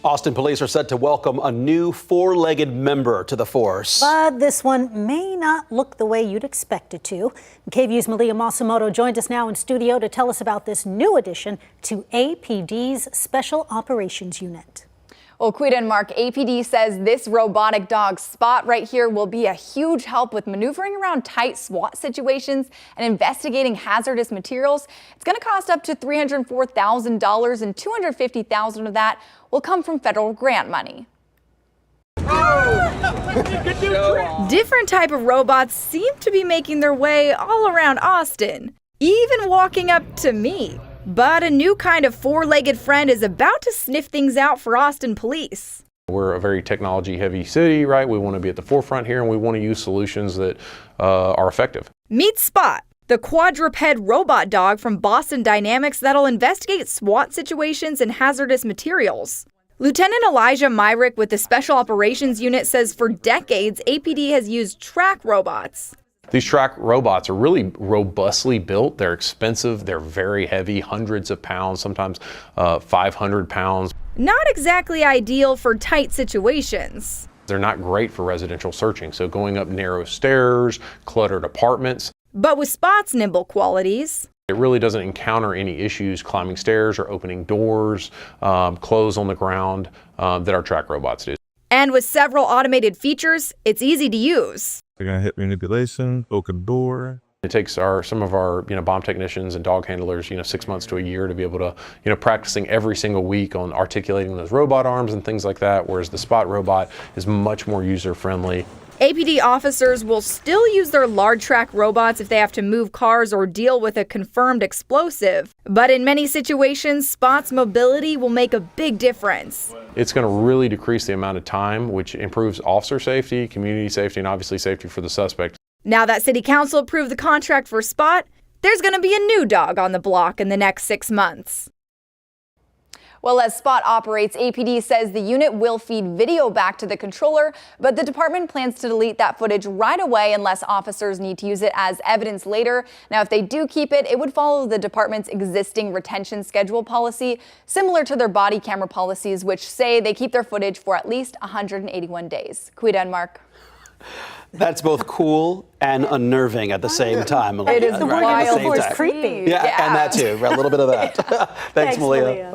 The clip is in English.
Austin police are set to welcome a new four-legged member to the force. But this one may not look the way you'd expect it to. KVUE's Malia Masamoto joined us now in studio to tell us about this new addition to APD's Special Operations Unit. Well, Quita and Mark, APD says this robotic dog Spot right here will be a huge help with maneuvering around tight SWAT situations and investigating hazardous materials. It's going to cost up to $304,000, and $250,000 of that will come from federal grant money. Different type of robots seem to be making their way all around Austin, even walking up to me. But a new kind of four-legged friend is about to sniff things out for Austin police. We're a very technology-heavy city, right? We want to be at the forefront here, and we want to use solutions that are effective. Meet Spot, the quadruped robot dog from Boston Dynamics that'll investigate SWAT situations and hazardous materials. Lieutenant Elijah Myrick with the Special Operations Unit says for decades, APD has used track robots. These track robots are really robustly built. They're expensive. They're very heavy, hundreds of pounds, sometimes 500 pounds. Not exactly ideal for tight situations. They're not great for residential searching, so going up narrow stairs, cluttered apartments. But with Spot's nimble qualities, it really doesn't encounter any issues climbing stairs or opening doors, clothes on the ground that our track robots do. And with several automated features, it's easy to use. They're gonna hit manipulation, open door. It takes some of our bomb technicians and dog handlers 6 months to a year to be able to practicing every single week on articulating those robot arms and things like that, whereas the Spot robot is much more user friendly. APD officers will still use their large track robots if they have to move cars or deal with a confirmed explosive. But in many situations, Spot's mobility will make a big difference. It's going to really decrease the amount of time, which improves officer safety, community safety, and obviously safety for the suspect. Now that City Council approved the contract for Spot, there's going to be a new dog on the block in the next 6 months. Well, as Spot operates, APD says the unit will feed video back to the controller, but the department plans to delete that footage right away unless officers need to use it as evidence later. Now, if they do keep it, it would follow the department's existing retention schedule policy, similar to their body camera policies, which say they keep their footage for at least 181 days. Quita and Mark. That's both cool and unnerving at the same time. It is wild. It's creepy. Yeah, and that too. A little bit of that. Thanks, Malia.